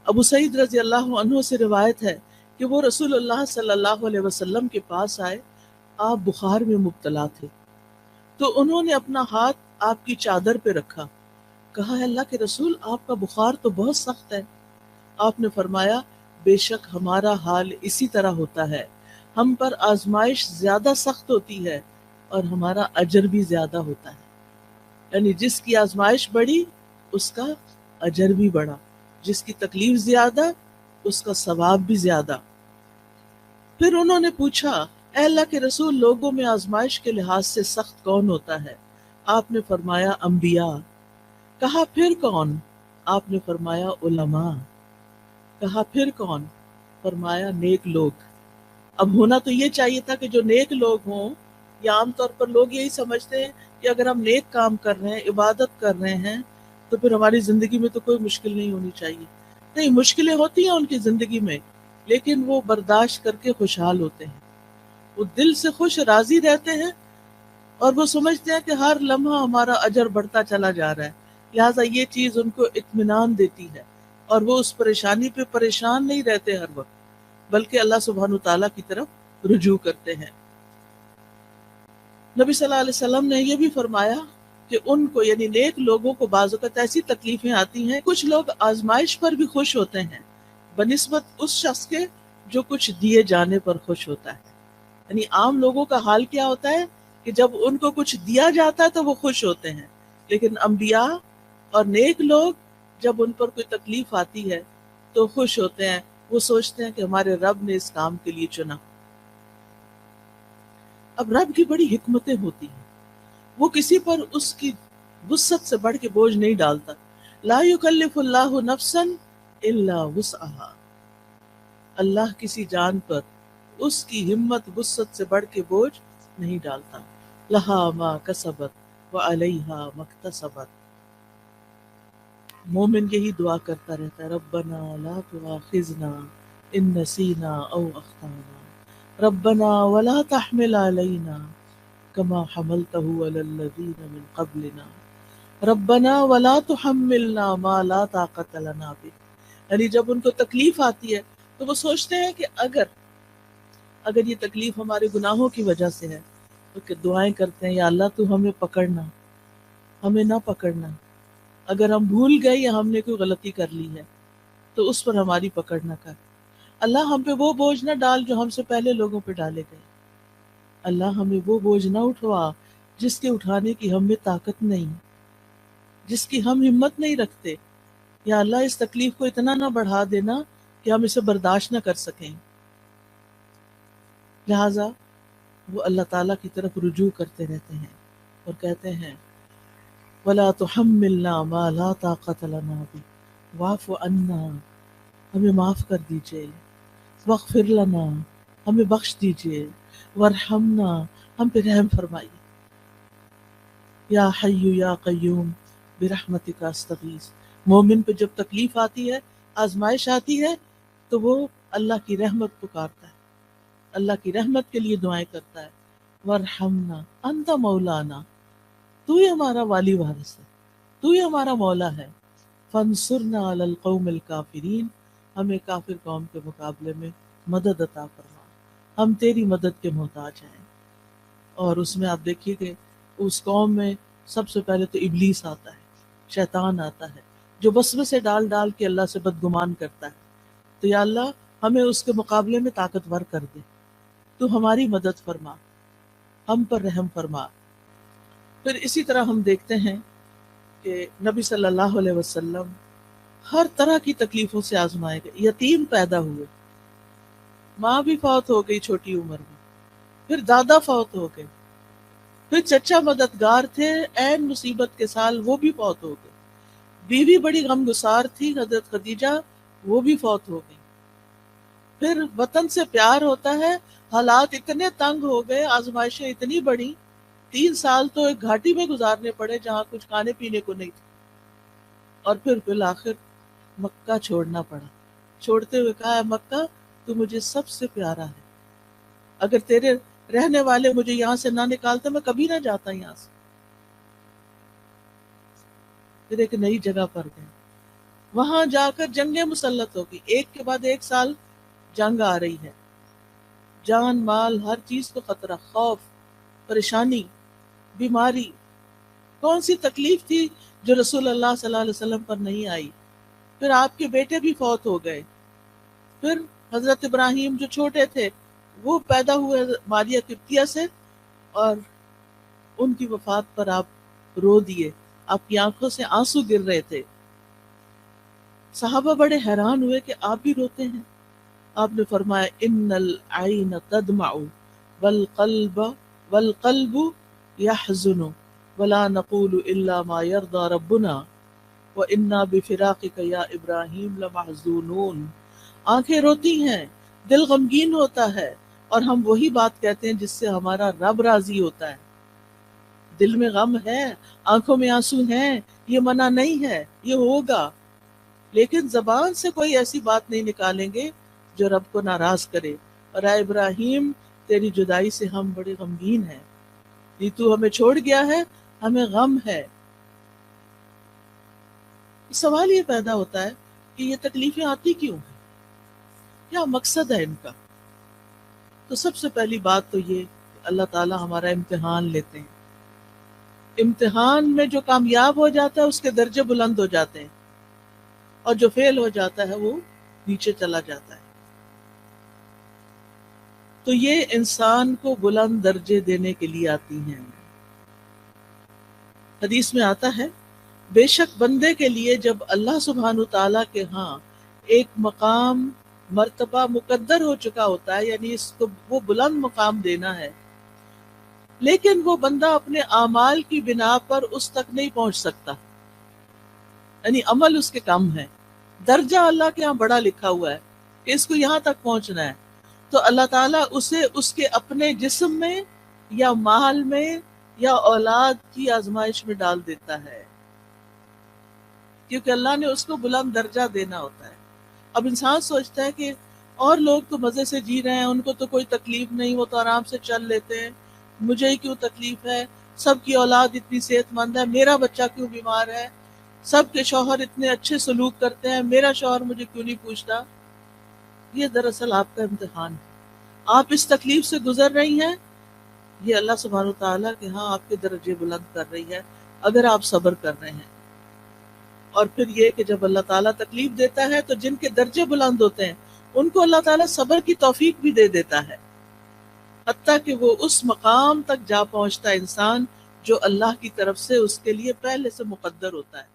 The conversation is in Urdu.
ابو سعید رضی اللہ عنہ سے روایت ہے کہ وہ رسول اللہ صلی اللہ علیہ وسلم کے پاس آئے، آپ بخار میں مبتلا تھے، تو انہوں نے اپنا ہاتھ آپ کی چادر پہ رکھا، کہا ہے اللہ کے رسول آپ کا بخار تو بہت سخت ہے۔ آپ نے فرمایا بے شک ہمارا حال اسی طرح ہوتا ہے، ہم پر آزمائش زیادہ سخت ہوتی ہے اور ہمارا اجر بھی زیادہ ہوتا ہے، یعنی جس کی آزمائش بڑھی اس کا اجر بھی بڑھا، جس کی تکلیف زیادہ اس کا ثواب بھی زیادہ۔ پھر انہوں نے پوچھا اے اللہ کے رسول لوگوں میں آزمائش کے لحاظ سے سخت کون ہوتا ہے؟ آپ نے فرمایا انبیاء۔ کہا پھر کون؟ آپ نے فرمایا علماء۔ کہا پھر کون؟ فرمایا نیک لوگ۔ اب ہونا تو یہ چاہیے تھا کہ جو نیک لوگ ہوں، یا عام طور پر لوگ یہی سمجھتے ہیں کہ اگر ہم نیک کام کر رہے ہیں، عبادت کر رہے ہیں، تو پھر ہماری زندگی میں تو کوئی مشکل نہیں ہونی چاہیے۔ نہیں، مشکلیں ہوتی ہیں ان کی زندگی میں، لیکن وہ برداشت کر کے خوشحال ہوتے ہیں، وہ دل سے خوش راضی رہتے ہیں، اور وہ سمجھتے ہیں کہ ہر لمحہ ہمارا اجر بڑھتا چلا جا رہا ہے، لہٰذا یہ چیز ان کو اطمینان دیتی ہے، اور وہ اس پریشانی پہ پریشان نہیں رہتے ہر وقت، بلکہ اللہ سبحانہ تعالیٰ کی طرف رجوع کرتے ہیں۔ نبی صلی اللہ علیہ وسلم نے یہ بھی فرمایا کہ ان کو یعنی نیک لوگوں کو بعض اوقات ایسی تکلیفیں آتی ہیں، کچھ لوگ آزمائش پر بھی خوش ہوتے ہیں بنسبت اس شخص کے جو کچھ دیے جانے پر خوش ہوتا ہے۔ یعنی عام لوگوں کا حال کیا ہوتا ہے کہ جب ان کو کچھ دیا جاتا ہے تو وہ خوش ہوتے ہیں، لیکن انبیاء اور نیک لوگ جب ان پر کوئی تکلیف آتی ہے تو خوش ہوتے ہیں، وہ سوچتے ہیں کہ ہمارے رب نے اس کام کے لیے چنا۔ اب رب کی بڑی حکمتیں ہوتی ہیں، وہ کسی پر اس کی وسعت سے بڑھ کے بوجھ نہیں ڈالتا۔ لا یکلف اللہ نفسا الا وسعها، اللہ کسی جان پر اس کی ہمت وسعت سے بڑھ کے بوجھ نہیں ڈالتا۔ لہا ما کسبت وعلیہا ما اکتسبت، مومن یہی دعا کرتا رہتا ہے ربنا لا تؤاخذنا ان نسینا او اخطانا ربنا ولا تحمل علینا کما حملته علی الذین من قبلنا ربنا ولا تحملنا ما لا طاقت لنا به۔ یعنی جب ان کو تکلیف آتی ہے تو وہ سوچتے ہیں کہ اگر یہ تکلیف ہمارے گناہوں کی وجہ سے ہے تو کہ دعائیں کرتے ہیں یا اللہ تو ہمیں پکڑنا، ہمیں نہ پکڑنا، اگر ہم بھول گئے یا ہم نے کوئی غلطی کر لی ہے تو اس پر ہماری پکڑ نہ کر، اللہ ہم پہ وہ بوجھ نہ ڈال جو ہم سے پہلے لوگوں پہ ڈالے گئے، اللہ ہمیں وہ بوجھ نہ اٹھوا جس کے اٹھانے کی ہم میں طاقت نہیں، جس کی ہم ہمت نہیں رکھتے، یا اللہ اس تکلیف کو اتنا نہ بڑھا دینا کہ ہم اسے برداشت نہ کر سکیں۔ لہٰذا وہ اللہ تعالیٰ کی طرف رجوع کرتے رہتے ہیں اور کہتے ہیں وَلَا تُحَمِّلْنَا مَا لَا طَاقَةَ لَنَا بِهِ وَاعْفُ عَنَّا، ہمیں معاف کر دیجئے، وَاغْفِرْ لَنَا، ہمیں بخش دیجئے، وَارْحَمْنَا، ہم پہ رحم فرمائیے، یا حی یا قیوم برحمتک استغیث۔ مومن پہ جب تکلیف آتی ہے، آزمائش آتی ہے، تو وہ اللہ کی رحمت پکارتا ہے، اللہ کی رحمت کے لیے دعائیں کرتا ہے، وَارْحَمْنَا انت مولانا، تو ہی ہمارا والی وارث ہے، تو ہی ہمارا مولا ہے، فانصرنا علی القوم الکافرین، ہمیں کافر قوم کے مقابلے میں مدد عطا فرما، ہم تیری مدد کے محتاج ہیں۔ اور اس میں آپ دیکھیے کہ اس قوم میں سب سے پہلے تو ابلیس آتا ہے، شیطان آتا ہے، جو وسوسے ڈال ڈال کے اللہ سے بدگمان کرتا ہے، تو یا اللہ ہمیں اس کے مقابلے میں طاقتور کر دے، تو ہماری مدد فرما، ہم پر رحم فرما۔ پھر اسی طرح ہم دیکھتے ہیں کہ نبی صلی اللہ علیہ وسلم ہر طرح کی تکلیفوں سے آزمائے گئے، یتیم پیدا ہوئے، ماں بھی فوت ہو گئی چھوٹی عمر میں، پھر دادا فوت ہو گئے، پھر چچا مددگار تھے عین مصیبت کے سال، وہ بھی فوت ہو گئے، بیوی بڑی غمگسار تھی حضرت خدیجہ، وہ بھی فوت ہو گئی، پھر وطن سے پیار ہوتا ہے، حالات اتنے تنگ ہو گئے، آزمائشیں اتنی بڑی، 3 سال تو ایک گھاٹی میں گزارنے پڑے جہاں کچھ کھانے پینے کو نہیں تھا، اور پھر بالآخر مکہ چھوڑنا پڑا، چھوڑتے ہوئے کہا ہے مکہ تو مجھے سب سے پیارا ہے، اگر تیرے رہنے والے مجھے یہاں سے نہ نکالتے میں کبھی نہ جاتا یہاں سے۔ پھر ایک نئی جگہ پر گئے، وہاں جا کر جنگیں مسلط ہوگی، ایک کے بعد ایک سال جنگ آ رہی ہے، جان مال ہر چیز کو خطرہ، خوف، پریشانی، بیماری، کون سی تکلیف تھی جو رسول اللہ صلی اللہ علیہ وسلم پر نہیں آئی؟ پھر آپ کے بیٹے بھی فوت ہو گئے، پھر حضرت ابراہیم جو چھوٹے تھے وہ پیدا ہوئے ماریہ قبطیہ سے، اور ان کی وفات پر آپ رو دیے، آپ کی آنکھوں سے آنسو گر رہے تھے۔ صحابہ بڑے حیران ہوئے کہ آپ بھی روتے ہیں۔ آپ نے فرمایا ان العین تدمع والقلب والقلب يحزن ولا نقول الا ما يرضى ربنا وانا بفراقك یا ابراہیم لمحزونون۔ آنکھیں روتی ہیں، دل غمگین ہوتا ہے، اور ہم وہی بات کہتے ہیں جس سے ہمارا رب راضی ہوتا ہے۔ دل میں غم ہے، آنکھوں میں آنسو ہیں، یہ منع نہیں ہے، یہ ہوگا، لیکن زبان سے کوئی ایسی بات نہیں نکالیں گے جو رب کو ناراض کرے۔ اور اے ابراہیم، تیری جدائی سے ہم بڑے غمگین ہیں، یہ تو ہمیں چھوڑ گیا ہے، ہمیں غم ہے۔ سوال یہ پیدا ہوتا ہے کہ یہ تکلیفیں آتی کیوں ہیں؟ کیا مقصد ہے ان کا؟ تو سب سے پہلی بات تو یہ کہ اللہ تعالی ہمارا امتحان لیتے ہیں۔ امتحان میں جو کامیاب ہو جاتا ہے اس کے درجے بلند ہو جاتے ہیں، اور جو فیل ہو جاتا ہے وہ نیچے چلا جاتا ہے۔ تو یہ انسان کو بلند درجے دینے کے لیے آتی ہیں۔ حدیث میں آتا ہے بے شک بندے کے لیے جب اللہ سبحانہ تعالیٰ کے ہاں ایک مقام مرتبہ مقدر ہو چکا ہوتا ہے، یعنی اس کو وہ بلند مقام دینا ہے، لیکن وہ بندہ اپنے اعمال کی بنا پر اس تک نہیں پہنچ سکتا، یعنی عمل اس کے کم ہے، درجہ اللہ کے ہاں بڑا لکھا ہوا ہے کہ اس کو یہاں تک پہنچنا ہے، تو اللہ تعالیٰ اسے اس کے اپنے جسم میں یا مال میں یا اولاد کی آزمائش میں ڈال دیتا ہے، کیونکہ اللہ نے اس کو بلند درجہ دینا ہوتا ہے۔ اب انسان سوچتا ہے کہ اور لوگ تو مزے سے جی رہے ہیں، ان کو تو کوئی تکلیف نہیں، وہ تو آرام سے چل لیتے ہیں، مجھے ہی کیوں تکلیف ہے؟ سب کی اولاد اتنی صحت مند ہے، میرا بچہ کیوں بیمار ہے؟ سب کے شوہر اتنے اچھے سلوک کرتے ہیں، میرا شوہر مجھے کیوں نہیں پوچھتا؟ یہ دراصل آپ کا امتحان ہے۔ آپ اس تکلیف سے گزر رہی ہیں، یہ اللہ سبحانہ وتعالیٰ کے ہاں آپ کے درجے بلند کر رہی ہے اگر آپ صبر کر رہے ہیں۔ اور پھر یہ کہ جب اللہ تعالیٰ تکلیف دیتا ہے تو جن کے درجے بلند ہوتے ہیں ان کو اللہ تعالیٰ صبر کی توفیق بھی دے دیتا ہے، حتیٰ کہ وہ اس مقام تک جا پہنچتا ہے انسان جو اللہ کی طرف سے اس کے لیے پہلے سے مقدر ہوتا ہے۔